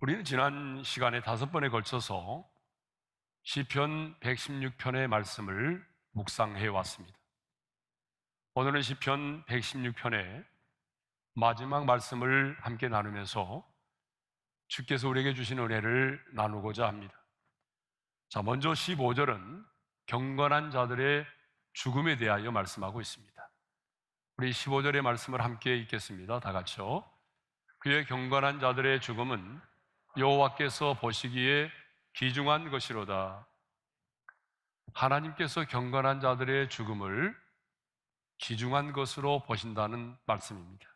우리는 지난 시간에 5번에 걸쳐서 시편 116편의 말씀을 묵상해 왔습니다. 오늘은 시편 116편의 마지막 말씀을 함께 나누면서 주께서 우리에게 주신 은혜를 나누고자 합니다. 자, 먼저 15절은 경건한 자들의 죽음에 대하여 말씀하고 있습니다. 우리 15절의 말씀을 함께 읽겠습니다. 다 같이요. 그의 경건한 자들의 죽음은 여호와께서 보시기에 귀중한 것이로다. 하나님께서 경건한 자들의 죽음을 귀중한 것으로 보신다는 말씀입니다.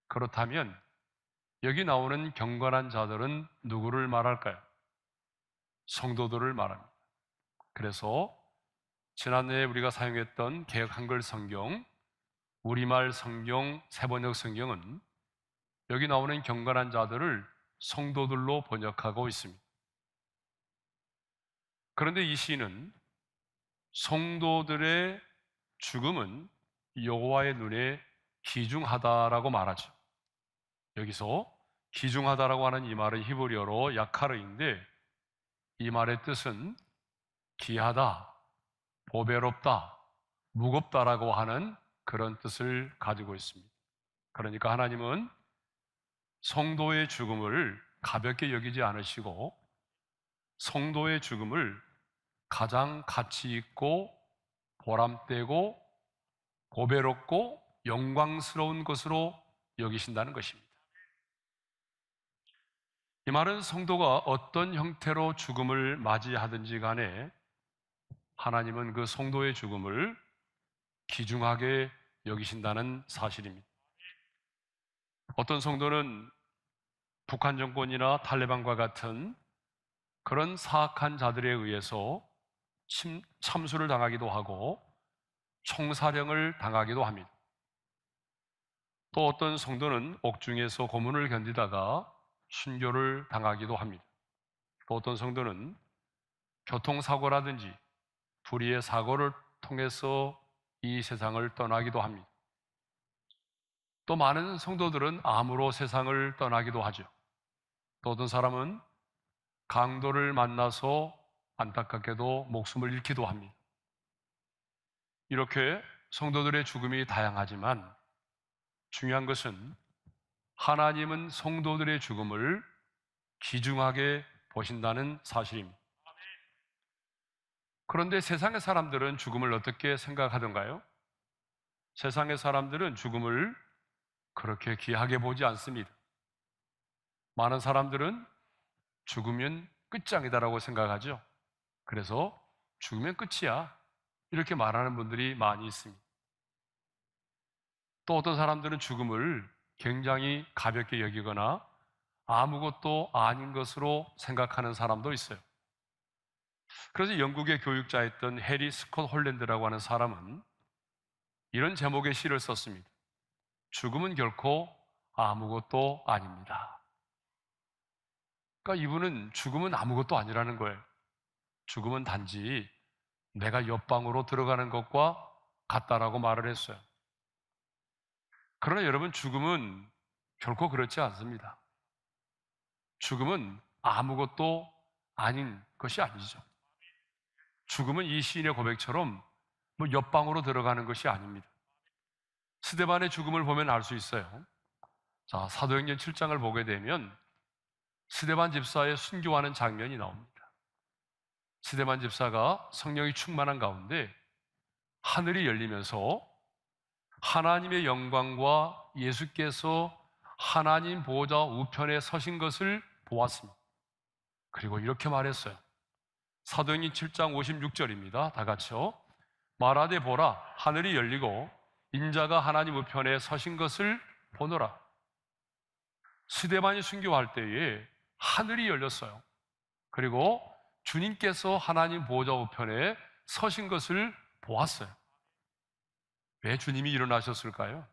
그렇다면 여기 나오는 경건한 자들은 누구를 말할까요? 성도들을 말합니다. 그래서 지난해 우리가 사용했던 개역 한글 성경, 우리말 성경, 세번역 성경은 여기 나오는 경건한 자들을 성도들로 번역하고 있습니다. 그런데 이 시는 성도들의 죽음은 여호와의 눈에 귀중하다라고 말하죠. 여기서 귀중하다라고 하는 이 말은 히브리어로 야카르인데 이 말의 뜻은 귀하다, 보배롭다, 무겁다라고 하는 그런 뜻을 가지고 있습니다. 그러니까 하나님은 성도의 죽음을 가볍게 여기지 않으시고 성도의 죽음을 가장 가치 있고 보람되고 보배롭고 영광스러운 것으로 여기신다는 것입니다. 이 말은 성도가 어떤 형태로 죽음을 맞이하든지 간에 하나님은 그 성도의 죽음을 귀중하게 여기신다는 사실입니다. 어떤 성도는 북한 정권이나 탈레반과 같은 그런 사악한 자들에 의해서 참수를 당하기도 하고 총사령을 당하기도 합니다. 또 어떤 성도는 옥중에서 고문을 견디다가 순교를 당하기도 합니다. 또 어떤 성도는 교통사고라든지 불의의 사고를 통해서 이 세상을 떠나기도 합니다. 또 많은 성도들은 암으로 세상을 떠나기도 하죠. 또 어떤 사람은 강도를 만나서 안타깝게도 목숨을 잃기도 합니다. 이렇게 성도들의 죽음이 다양하지만 중요한 것은 하나님은 성도들의 죽음을 귀중하게 보신다는 사실입니다. 그런데 세상의 사람들은 죽음을 어떻게 생각하던가요? 세상의 사람들은 죽음을 그렇게 귀하게 보지 않습니다. 많은 사람들은 죽으면 끝장이다라고 생각하죠. 그래서 죽으면 끝이야 이렇게 말하는 분들이 많이 있습니다. 또 어떤 사람들은 죽음을 굉장히 가볍게 여기거나 아무것도 아닌 것으로 생각하는 사람도 있어요. 그래서 영국의 교육자였던 해리 스콧 홀랜드라고 하는 사람은 이런 제목의 시를 썼습니다. 죽음은 결코 아무것도 아닙니다. 그러니까 이분은 죽음은 아무것도 아니라는 거예요. 죽음은 단지 내가 옆방으로 들어가는 것과 같다라고 말을 했어요. 그러나 여러분, 죽음은 결코 그렇지 않습니다. 죽음은 아무것도 아닌 것이 아니죠. 죽음은 이 시인의 고백처럼 옆방으로 들어가는 것이 아닙니다. 스데반의 죽음을 보면 알 수 있어요. 자, 사도행전 7장을 보게 되면 스데반 집사의 순교하는 장면이 나옵니다. 스데반 집사가 성령이 충만한 가운데 하늘이 열리면서 하나님의 영광과 예수께서 하나님 보호자 우편에 서신 것을 보았습니다. 그리고 이렇게 말했어요. 사도행전 7장 56절입니다. 다 같이요. 말하되 보라, 하늘이 열리고 인자가 하나님 우편에 서신 것을 보노라. 스데반이 순교할 때에 하늘이 열렸어요. 그리고 주님께서 하나님 보호자 우편에 서신 것을 보았어요. 왜 주님이 일어나셨을까요?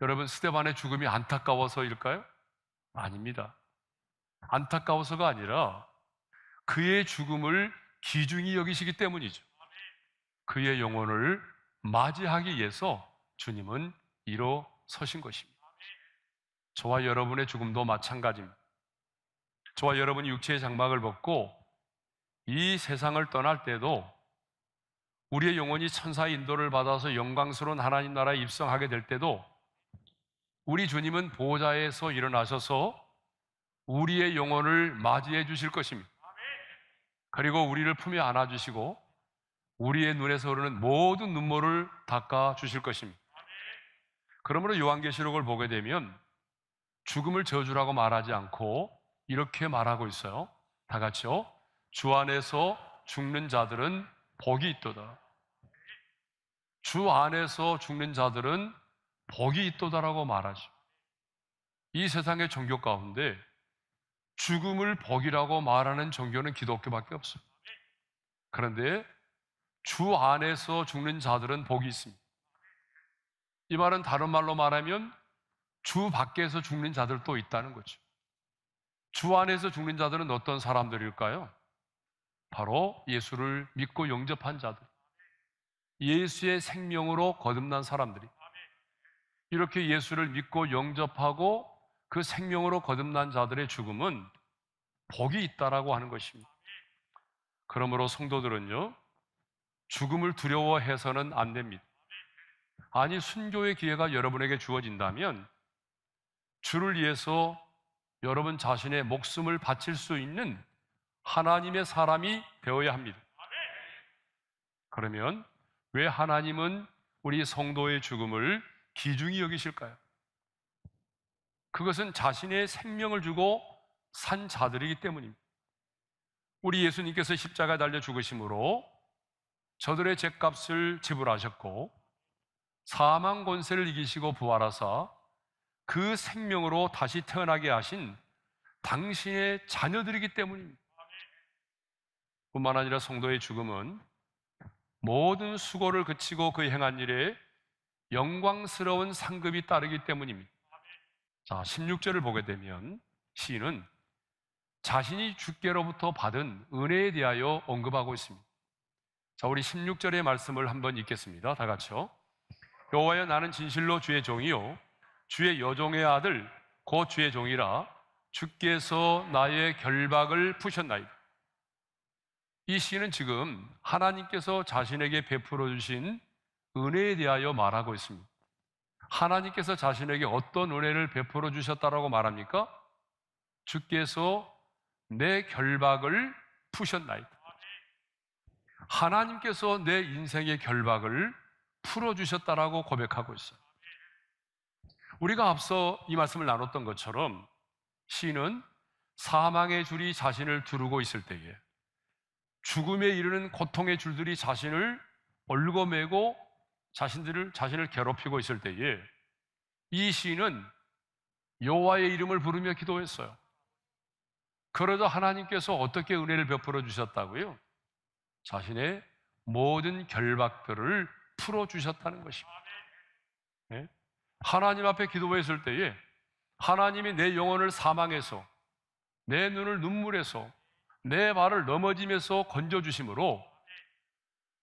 여러분, 스데반의 죽음이 안타까워서일까요? 아닙니다. 안타까워서가 아니라 그의 죽음을 귀중히 여기시기 때문이죠. 그의 영혼을 맞이하기 위해서 주님은 일어서신 것입니다. 저와 여러분의 죽음도 마찬가지입니다. 저와 여러분이 육체의 장막을 벗고 이 세상을 떠날 때도 우리의 영혼이 천사의 인도를 받아서 영광스러운 하나님 나라에 입성하게 될 때도 우리 주님은 보좌에서 일어나셔서 우리의 영혼을 맞이해 주실 것입니다. 그리고 우리를 품에 안아주시고 우리의 눈에서 흐르는 모든 눈물을 닦아 주실 것입니다. 그러므로 요한계시록을 보게 되면 죽음을 저주라고 말하지 않고 이렇게 말하고 있어요. 다 같이요. 주 안에서 죽는 자들은 복이 있도다. 주 안에서 죽는 자들은 복이 있도다라고 말하죠. 이 세상의 종교 가운데 죽음을 복이라고 말하는 종교는 기독교밖에 없어요. 그런데 주 안에서 죽는 자들은 복이 있습니다. 이 말은 다른 말로 말하면 주 밖에서 죽는 자들도 있다는 거죠. 주 안에서 죽는 자들은 어떤 사람들일까요? 바로 예수를 믿고 영접한 자들, 예수의 생명으로 거듭난 사람들이, 이렇게 예수를 믿고 영접하고 그 생명으로 거듭난 자들의 죽음은 복이 있다라고 하는 것입니다. 그러므로 성도들은요, 죽음을 두려워해서는 안 됩니다. 아니, 순교의 기회가 여러분에게 주어진다면 주를 위해서 여러분 자신의 목숨을 바칠 수 있는 하나님의 사람이 되어야 합니다. 그러면 왜 하나님은 우리 성도의 죽음을 귀중히 여기실까요? 그것은 자신의 생명을 주고 산 자들이기 때문입니다. 우리 예수님께서 십자가에 달려 죽으심으로 저들의 죗값을 지불하셨고 사망 권세를 이기시고 부활하사 그 생명으로 다시 태어나게 하신 당신의 자녀들이기 때문입니다. 뿐만 아니라 성도의 죽음은 모든 수고를 그치고 그 행한 일에 영광스러운 상급이 따르기 때문입니다. 자, 16절을 보게 되면 시인은 자신이 주께로부터 받은 은혜에 대하여 언급하고 있습니다. 자, 우리 16절의 말씀을 한번 읽겠습니다. 다 같이요. 여호와여, 나는 진실로 주의 종이요 주의 여종의 아들 곧 주의 종이라. 주께서 나의 결박을 푸셨나이다. 이 시는 지금 하나님께서 자신에게 베풀어 주신 은혜에 대하여 말하고 있습니다. 하나님께서 자신에게 어떤 은혜를 베풀어 주셨다라고 말합니까? 주께서 내 결박을 푸셨나이다. 하나님께서 내 인생의 결박을 풀어주셨다라고 고백하고 있어요. 우리가 앞서 이 말씀을 나눴던 것처럼 시인은 사망의 줄이 자신을 두르고 있을 때에, 죽음에 이르는 고통의 줄들이 자신을 얽어매고 자신을 괴롭히고 있을 때에 이 시인은 여호와의 이름을 부르며 기도했어요. 그러자 하나님께서 어떻게 은혜를 베풀어 주셨다고요? 자신의 모든 결박들을 풀어주셨다는 것입니다. 네? 하나님 앞에 기도했을 때에 하나님이 내 영혼을 사망에서, 내 눈을 눈물에서, 내 발을 넘어짐에서 건져주심으로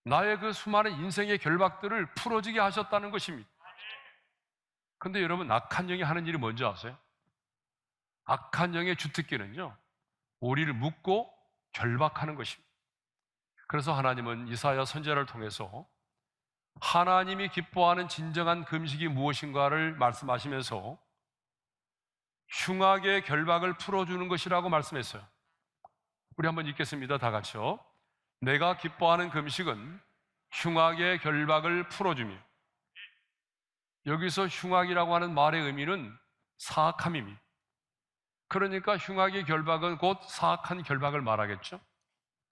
나의 그 수많은 인생의 결박들을 풀어지게 하셨다는 것입니다. 그런데 여러분, 악한 영이 하는 일이 뭔지 아세요? 악한 영의 주특기는요, 우리를 묶고 결박하는 것입니다. 그래서 하나님은 이사야 선지자를 통해서 하나님이 기뻐하는 진정한 금식이 무엇인가를 말씀하시면서 흉악의 결박을 풀어주는 것이라고 말씀했어요. 우리 한번 읽겠습니다. 다 같이요. 내가 기뻐하는 금식은 흉악의 결박을 풀어주며. 여기서 흉악이라고 하는 말의 의미는 사악함입니다. 그러니까 흉악의 결박은 곧 사악한 결박을 말하겠죠.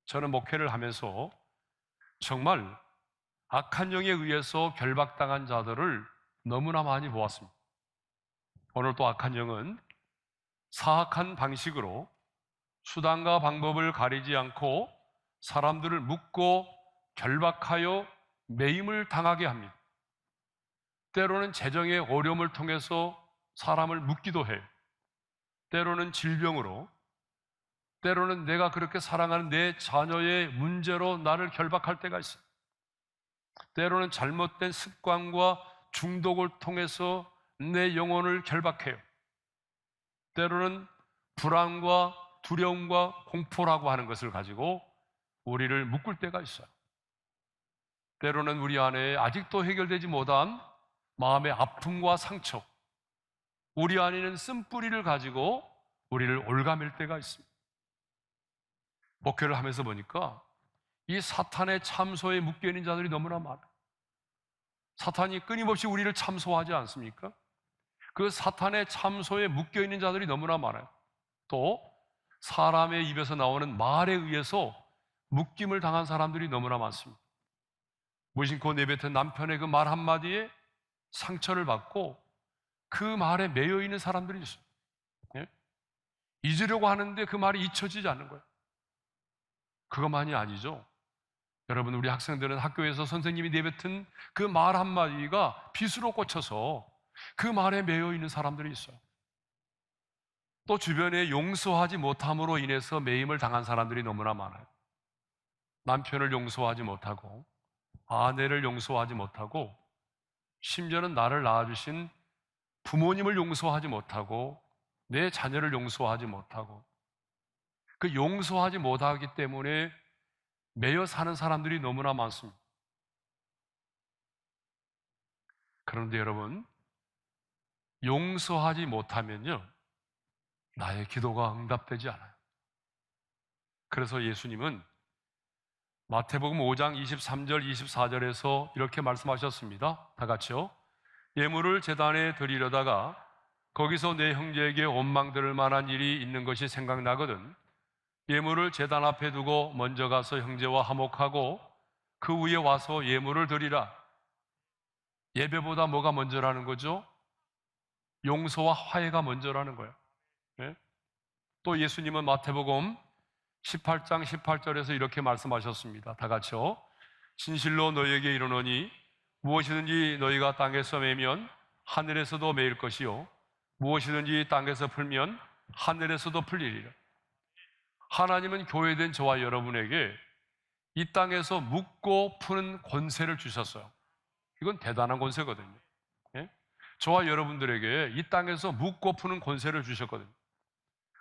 저는 목회를 하면서 정말 악한 영에 의해서 결박당한 자들을 너무나 많이 보았습니다. 오늘 또 악한 영은 사악한 방식으로 수단과 방법을 가리지 않고 사람들을 묶고 결박하여 매임을 당하게 합니다. 때로는 재정의 어려움을 통해서 사람을 묶기도 해요. 때로는 질병으로, 때로는 내가 그렇게 사랑하는 내 자녀의 문제로 나를 결박할 때가 있어요. 때로는 잘못된 습관과 중독을 통해서 내 영혼을 결박해요. 때로는 불안과 두려움과 공포라고 하는 것을 가지고 우리를 묶을 때가 있어요. 때로는 우리 안에 아직도 해결되지 못한 마음의 아픔과 상처, 우리 안에 있는 쓴뿌리를 가지고 우리를 올가맬 때가 있습니다. 목회를 하면서 보니까 이 사탄의 참소에 묶여있는 자들이 너무나 많아요. 사탄이 끊임없이 우리를 참소하지 않습니까? 그 사탄의 참소에 묶여있는 자들이 너무나 많아요. 또 사람의 입에서 나오는 말에 의해서 묶임을 당한 사람들이 너무나 많습니다. 무심코 내뱉은 남편의 그 말 한마디에 상처를 받고 그 말에 매여 있는 사람들이 있어요. 예? 잊으려고 하는데 그 말이 잊혀지지 않는 거예요. 그것만이 아니죠. 여러분, 우리 학생들은 학교에서 선생님이 내뱉은 그 말 한마디가 빗으로 꽂혀서 그 말에 매여 있는 사람들이 있어요. 또 주변에 용서하지 못함으로 인해서 매임을 당한 사람들이 너무나 많아요. 남편을 용서하지 못하고 아내를 용서하지 못하고 심지어는 나를 낳아주신 부모님을 용서하지 못하고 내 자녀를 용서하지 못하고 그 용서하지 못하기 때문에 매여 사는 사람들이 너무나 많습니다. 그런데 여러분, 용서하지 못하면요, 나의 기도가 응답되지 않아요. 그래서 예수님은 마태복음 5장 23절 24절에서 이렇게 말씀하셨습니다. 다 같이요. 예물을 제단에 드리려다가 거기서 내 형제에게 원망 들을 만한 일이 있는 것이 생각나거든 예물을 제단 앞에 두고 먼저 가서 형제와 화목하고 그 위에 와서 예물을 드리라. 예배보다 뭐가 먼저라는 거죠? 용서와 화해가 먼저라는 거예요. 네? 또 예수님은 마태복음 18장 18절에서 이렇게 말씀하셨습니다. 다 같이요. 진실로 너희에게 이르노니 무엇이든지 너희가 땅에서 매면 하늘에서도 매일 것이요 무엇이든지 땅에서 풀면 하늘에서도 풀리리라. 하나님은 교회된 저와 여러분에게 이 땅에서 묻고 푸는 권세를 주셨어요. 이건 대단한 권세거든요. 예? 저와 여러분들에게 이 땅에서 묻고 푸는 권세를 주셨거든요.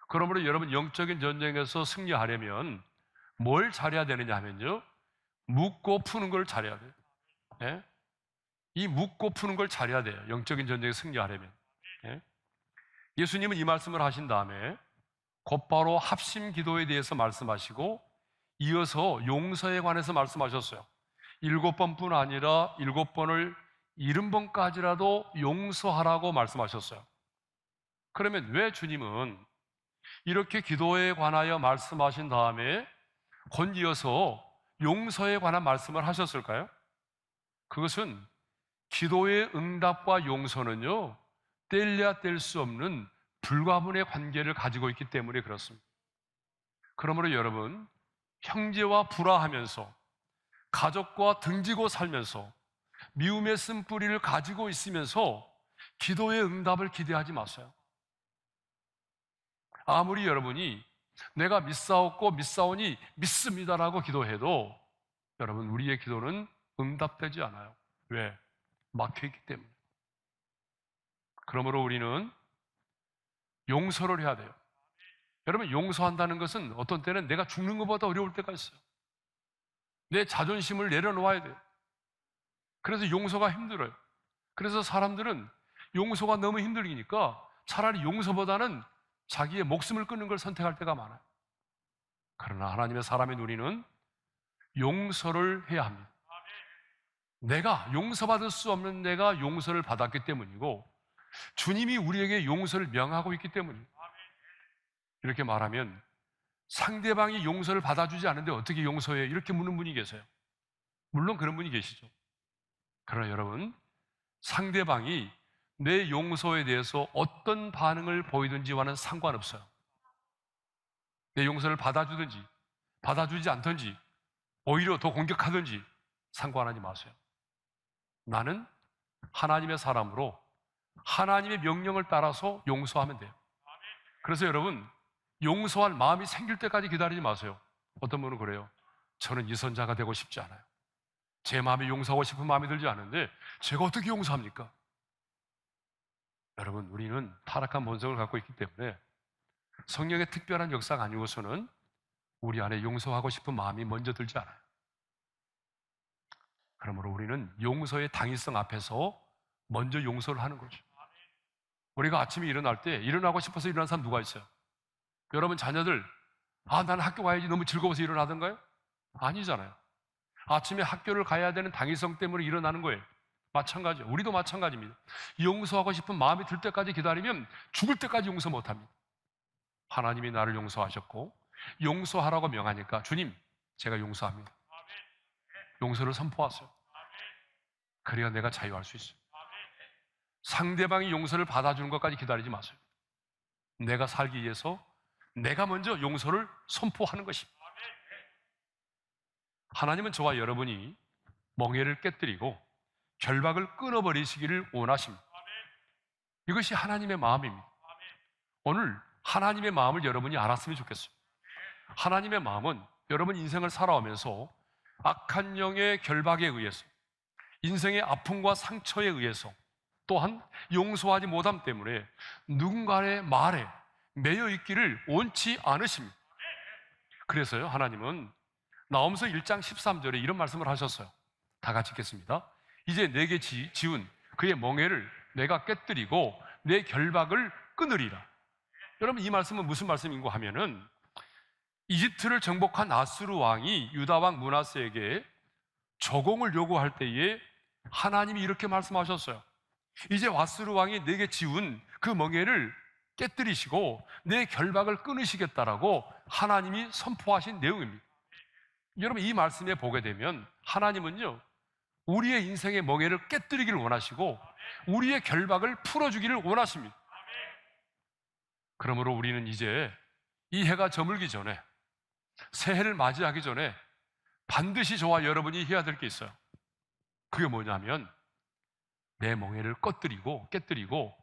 그러므로 여러분 영적인 전쟁에서 승리하려면 뭘 잘해야 되느냐 하면요, 묻고 푸는 걸 잘해야 돼요. 예? 이 묻고 푸는 걸 잘해야 돼요. 영적인 전쟁에 승리하려면. 예? 예수님은 이 말씀을 하신 다음에 곧바로 합심 기도에 대해서 말씀하시고 이어서 용서에 관해서 말씀하셨어요. 7번뿐 아니라 7번을 70번까지라도 용서하라고 말씀하셨어요. 그러면 왜 주님은 이렇게 기도에 관하여 말씀하신 다음에 곧이어서 용서에 관한 말씀을 하셨을까요? 그것은 기도의 응답과 용서는요, 뗄래야 뗄 수 없는 불가분의 관계를 가지고 있기 때문에 그렇습니다. 그러므로 여러분, 형제와 불화하면서 가족과 등지고 살면서 미움의 쓴뿌리를 가지고 있으면서 기도의 응답을 기대하지 마세요. 아무리 여러분이 내가 믿사옵고 믿사오니 믿습니다라고 기도해도 여러분, 우리의 기도는 응답되지 않아요. 왜? 막혀있기 때문에. 그러므로 우리는 용서를 해야 돼요. 여러분, 용서한다는 것은 어떤 때는 내가 죽는 것보다 어려울 때가 있어요. 내 자존심을 내려놓아야 돼요. 그래서 용서가 힘들어요. 그래서 사람들은 용서가 너무 힘들기니까 차라리 용서보다는 자기의 목숨을 끊는 걸 선택할 때가 많아요. 그러나 하나님의 사람인 우리는 용서를 해야 합니다. 내가 용서받을 수 없는 내가 용서를 받았기 때문이고 주님이 우리에게 용서를 명하고 있기 때문입니다. 이렇게 말하면 상대방이 용서를 받아주지 않는데 어떻게 용서해요? 이렇게 묻는 분이 계세요. 물론 그런 분이 계시죠. 그러나 여러분, 상대방이 내 용서에 대해서 어떤 반응을 보이든지와는 상관없어요. 내 용서를 받아주든지 받아주지 않든지 오히려 더 공격하든지 상관하지 마세요. 나는 하나님의 사람으로 하나님의 명령을 따라서 용서하면 돼요. 그래서 여러분, 용서할 마음이 생길 때까지 기다리지 마세요. 어떤 분은 그래요. 저는 이선자가 되고 싶지 않아요. 제 마음에 용서하고 싶은 마음이 들지 않은데 제가 어떻게 용서합니까? 여러분, 우리는 타락한 본성을 갖고 있기 때문에 성령의 특별한 역사가 아니고서는 우리 안에 용서하고 싶은 마음이 먼저 들지 않아요. 그러므로 우리는 용서의 당위성 앞에서 먼저 용서를 하는 거죠. 우리가 아침에 일어날 때 일어나고 싶어서 일어나는 사람 누가 있어요? 여러분 자녀들, 나는 학교 가야지 너무 즐거워서 일어나던가요? 아니잖아요. 아침에 학교를 가야 되는 당위성 때문에 일어나는 거예요. 마찬가지예요. 우리도 마찬가지입니다. 용서하고 싶은 마음이 들 때까지 기다리면 죽을 때까지 용서 못합니다. 하나님이 나를 용서하셨고 용서하라고 명하니까 주님, 제가 용서합니다. 용서를 선포하세요. 그래야 내가 자유할 수 있어요. 상대방이 용서를 받아주는 것까지 기다리지 마세요. 내가 살기 위해서 내가 먼저 용서를 선포하는 것입니다. 하나님은 저와 여러분이 멍에를 깨뜨리고 결박을 끊어버리시기를 원하십니다. 이것이 하나님의 마음입니다. 오늘 하나님의 마음을 여러분이 알았으면 좋겠어요. 하나님의 마음은 여러분 인생을 살아오면서 악한 영의 결박에 의해서, 인생의 아픔과 상처에 의해서, 또한 용서하지 못함 때문에 누군가의 말에 매여 있기를 원치 않으십니다. 그래서요, 하나님은 나홈서 1장 13절에 이런 말씀을 하셨어요. 다 같이 읽겠습니다. 이제 내게 지운 그의 멍에를 내가 깨뜨리고 내 결박을 끊으리라. 여러분, 이 말씀은 무슨 말씀인고 하면은 이집트를 정복한 아수르 왕이 유다 왕 므낫세에게 저공을 요구할 때에 하나님이 이렇게 말씀하셨어요. 이제 아수르 왕이 내게 지운 그 멍에를 깨뜨리시고 내 결박을 끊으시겠다라고 하나님이 선포하신 내용입니다. 여러분, 이 말씀에 보게 되면 하나님은요, 우리의 인생의 멍에를 깨뜨리기를 원하시고 우리의 결박을 풀어주기를 원하십니다. 그러므로 우리는 이제 이 해가 저물기 전에, 새해를 맞이하기 전에 반드시 저와 여러분이 해야 될 게 있어요. 그게 뭐냐면 내 멍에를 깨뜨리고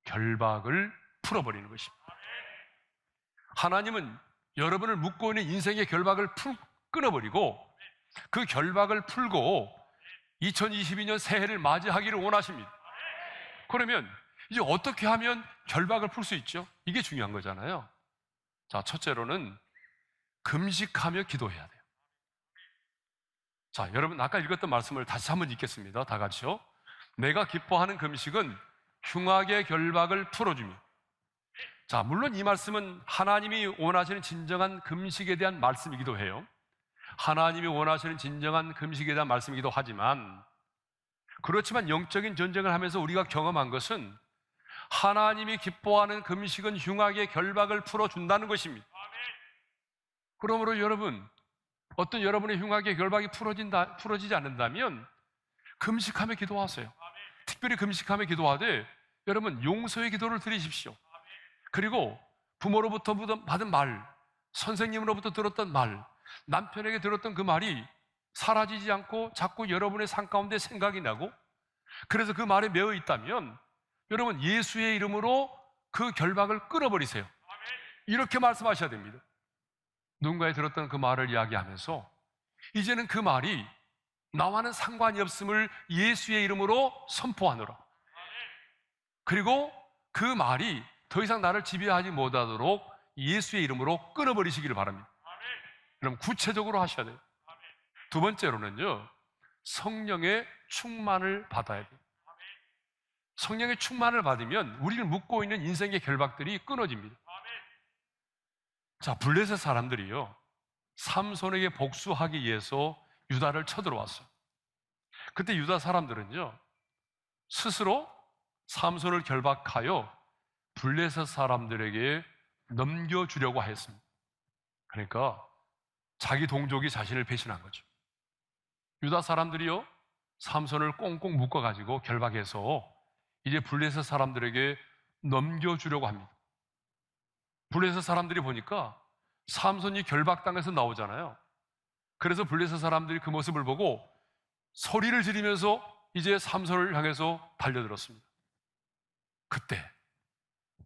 결박을 풀어버리는 것입니다. 하나님은 여러분을 묶고 있는 인생의 결박을 끊어버리고 그 결박을 풀고 2022년 새해를 맞이하기를 원하십니다. 그러면 이제 어떻게 하면 결박을 풀 수 있죠? 이게 중요한 거잖아요. 자, 첫째로는 금식하며 기도해야 돼요. 자, 여러분 아까 읽었던 말씀을 다시 한번 읽겠습니다. 다 같이요. 내가 기뻐하는 금식은 흉악의 결박을 풀어줍니다. 자, 물론 이 말씀은 하나님이 원하시는 진정한 금식에 대한 말씀이기도 해요. 하나님이 원하시는 진정한 금식에 대한 말씀이기도 하지만, 그렇지만 영적인 전쟁을 하면서 우리가 경험한 것은 하나님이 기뻐하는 금식은 흉악의 결박을 풀어준다는 것입니다. 그러므로 여러분, 어떤 여러분의 흉악의 결박이 풀어지지 않는다면 금식하며 기도하세요. 특별히 금식하며 기도하되 여러분 용서의 기도를 드리십시오. 그리고 부모로부터 받은 말, 선생님으로부터 들었던 말, 남편에게 들었던 그 말이 사라지지 않고 자꾸 여러분의 삶 가운데 생각이 나고, 그래서 그 말에 매여 있다면 여러분 예수의 이름으로 그 결박을 끊어버리세요. 이렇게 말씀하셔야 됩니다. 누군가에 들었던 그 말을 이야기하면서 이제는 그 말이 나와는 상관이 없음을 예수의 이름으로 선포하노라. 그리고 그 말이 더 이상 나를 지배하지 못하도록 예수의 이름으로 끊어버리시기를 바랍니다. 그럼 구체적으로 하셔야 돼요. 두 번째로는요, 성령의 충만을 받아야 돼요. 성령의 충만을 받으면 우리를 묶고 있는 인생의 결박들이 끊어집니다. 자, 블레셋 사람들이요, 삼손에게 복수하기 위해서 유다를 쳐들어왔어요. 그때 유다 사람들은요, 스스로 삼손을 결박하여 블레셋 사람들에게 넘겨주려고 했습니다. 그러니까 자기 동족이 자신을 배신한 거죠. 유다 사람들이요, 삼손을 꽁꽁 묶어가지고 결박해서 이제 블레셋 사람들에게 넘겨주려고 합니다. 블레셋 사람들이 보니까 삼손이 결박당해서 나오잖아요. 그래서 블레셋 사람들이 그 모습을 보고 소리를 지르면서 이제 삼손을 향해서 달려들었습니다. 그때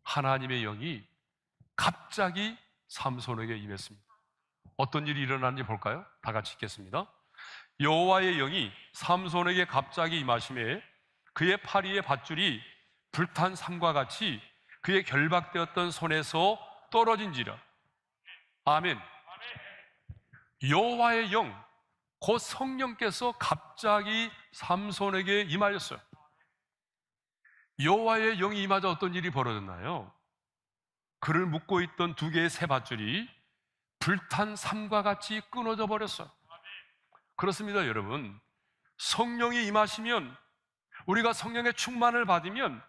하나님의 영이 갑자기 삼손에게 임했습니다. 어떤 일이 일어났는지 볼까요? 다 같이 읽겠습니다. 여호와의 영이 삼손에게 갑자기 임하심에 그의 팔 위의 밧줄이 불탄 삼과 같이 그의 결박되었던 손에서 떨어진지라. 아멘. 여호와의 영, 곧 성령께서 갑자기 삼손에게 임하였어요. 여호와의 영이 임하자 어떤 일이 벌어졌나요? 그를 묶고 있던 두 개의 새 밧줄이 불탄 삼과 같이 끊어져 버렸어요. 그렇습니다, 여러분. 성령이 임하시면, 우리가 성령의 충만을 받으면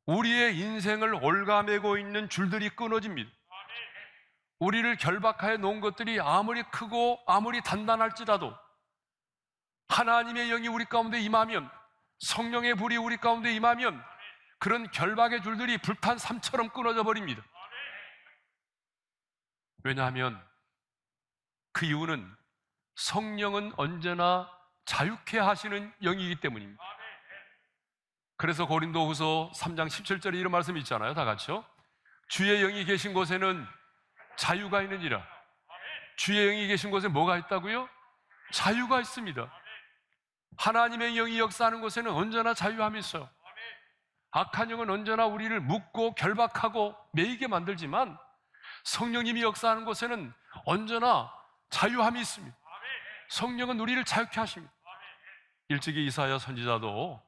우리의 인생을 올가매고 있는 줄들이 끊어집니다. 우리를 결박하여 놓은 것들이 아무리 크고 아무리 단단할지라도 하나님의 영이 우리 가운데 임하면, 성령의 불이 우리 가운데 임하면 그런 결박의 줄들이 불탄 삼처럼 끊어져 버립니다. 왜냐하면 그 이유는 성령은 언제나 자유케 하시는 영이기 때문입니다. 그래서 고린도후서 3장 17절에 이런 말씀이 있잖아요. 다 같이요. 주의 영이 계신 곳에는 자유가 있느니라. 주의 영이 계신 곳에 뭐가 있다고요? 자유가 있습니다. 하나님의 영이 역사하는 곳에는 언제나 자유함이 있어요. 악한 영은 언제나 우리를 묶고 결박하고 매이게 만들지만 성령님이 역사하는 곳에는 언제나 자유함이 있습니다. 성령은 우리를 자유케 하십니다. 일찍이 이사야 선지자도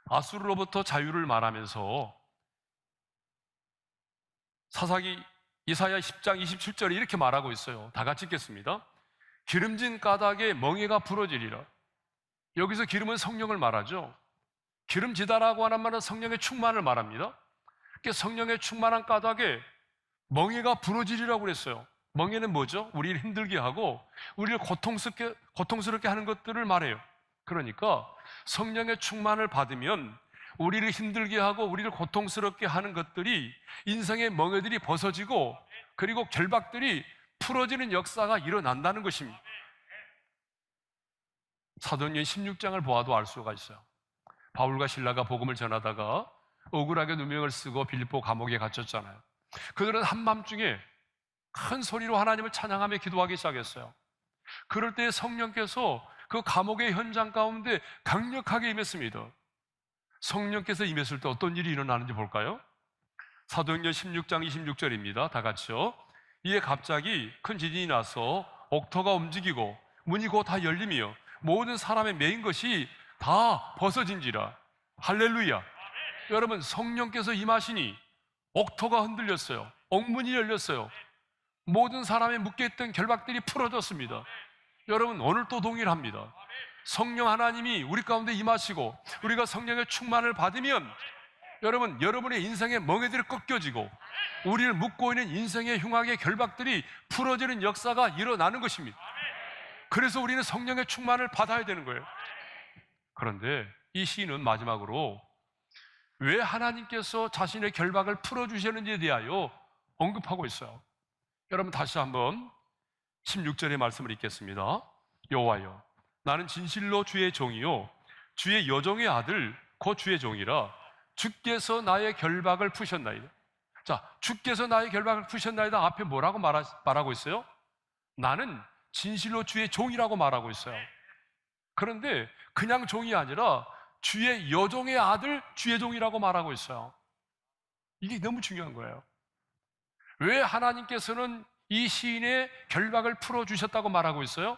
아수르로부터 자유를 말하면서 사사기 이사야 10장 27절에 이렇게 말하고 있어요. 다 같이 읽겠습니다. 기름진 까닭에 멍에가 부러지리라. 여기서 기름은 성령을 말하죠. 기름지다라고 하는 말은 성령의 충만을 말합니다. 성령의 충만한 까닭에 멍에가 부러지리라고 그랬어요. 멍에는 뭐죠? 우리를 힘들게 하고 우리를 고통스럽게 하는 것들을 말해요. 그러니까 성령의 충만을 받으면 우리를 힘들게 하고 우리를 고통스럽게 하는 것들이, 인생의 멍에들이 벗어지고 그리고 결박들이 풀어지는 역사가 일어난다는 것입니다. 사도행전 16장을 보아도 알 수가 있어요. 바울과 실라가 복음을 전하다가 억울하게 누명을 쓰고 빌립보 감옥에 갇혔잖아요. 그들은 한밤중에 큰 소리로 하나님을 찬양하며 기도하기 시작했어요. 그럴 때 성령께서 그 감옥의 현장 가운데 강력하게 임했습니다. 성령께서 임했을 때 어떤 일이 일어나는지 볼까요? 사도행전 16장 26절입니다. 다 같이요. 이에 갑자기 큰 지진이 나서 옥토가 움직이고 문이 곧 다 열리며 모든 사람의 매인 것이 다 벗어진지라. 할렐루야. 여러분, 성령께서 임하시니 옥토가 흔들렸어요. 옥문이 열렸어요. 모든 사람의 묶여있던 결박들이 풀어졌습니다. 여러분, 오늘도 동일합니다. 성령 하나님이 우리 가운데 임하시고 우리가 성령의 충만을 받으면 여러분, 여러분의 인생의 멍에들이 꺾여지고 우리를 묶고 있는 인생의 흉악의 결박들이 풀어지는 역사가 일어나는 것입니다. 그래서 우리는 성령의 충만을 받아야 되는 거예요. 그런데 이 시인은 마지막으로 왜 하나님께서 자신의 결박을 풀어주시는지에 대하여 언급하고 있어요. 여러분, 다시 한번 16절의 말씀을 읽겠습니다. 여호와여, 나는 진실로 주의 종이요 주의 여종의 아들 곧 주의 종이라. 주께서 나의 결박을 푸셨나이다. 자, 주께서 나의 결박을 푸셨나이다 앞에 뭐라고 말하고 있어요? 나는 진실로 주의 종이라고 말하고 있어요. 그런데 그냥 종이 아니라 주의 여종의 아들 주의 종이라고 말하고 있어요. 이게 너무 중요한 거예요. 왜 하나님께서는 이 시인의 결박을 풀어주셨다고 말하고 있어요?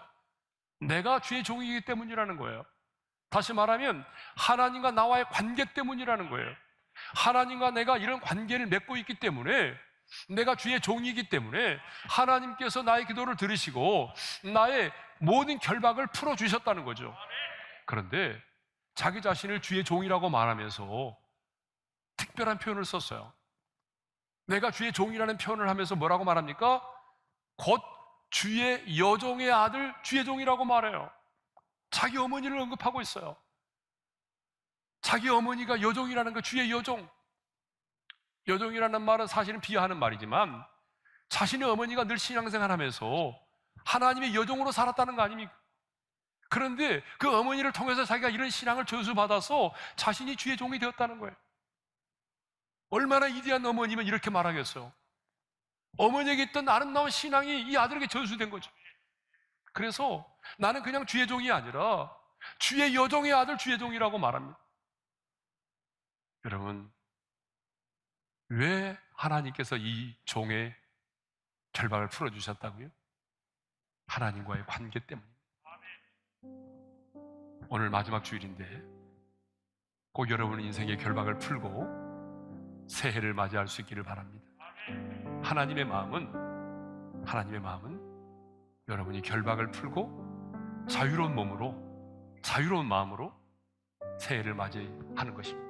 내가 주의 종이기 때문이라는 거예요. 다시 말하면 하나님과 나와의 관계 때문이라는 거예요. 하나님과 내가 이런 관계를 맺고 있기 때문에, 내가 주의 종이기 때문에 하나님께서 나의 기도를 들으시고 나의 모든 결박을 풀어주셨다는 거죠. 그런데 자기 자신을 주의 종이라고 말하면서 특별한 표현을 썼어요. 내가 주의 종이라는 표현을 하면서 뭐라고 말합니까? 곧 주의 여종의 아들 주의 종이라고 말해요. 자기 어머니를 언급하고 있어요. 자기 어머니가 여종이라는 거, 주의 여종. 여종이라는 말은 사실은 비하하는 말이지만 자신의 어머니가 늘 신앙생활하면서 하나님의 여종으로 살았다는 거 아닙니까? 그런데 그 어머니를 통해서 자기가 이런 신앙을 저주받아서 자신이 주의 종이 되었다는 거예요. 얼마나 위대한 어머니면 이렇게 말하겠어요. 어머니에게 있던 아름다운 신앙이 이 아들에게 전수된 거죠. 그래서 나는 그냥 주의 종이 아니라 주의 여종의 아들 주의 종이라고 말합니다. 여러분, 왜 하나님께서 이 종의 결박을 풀어주셨다고요? 하나님과의 관계 때문입니다. 오늘 마지막 주일인데 꼭 여러분의 인생의 결박을 풀고 새해를 맞이할 수 있기를 바랍니다. 하나님의 마음은 여러분이 결박을 풀고 자유로운 몸으로, 자유로운 마음으로 새해를 맞이하는 것입니다.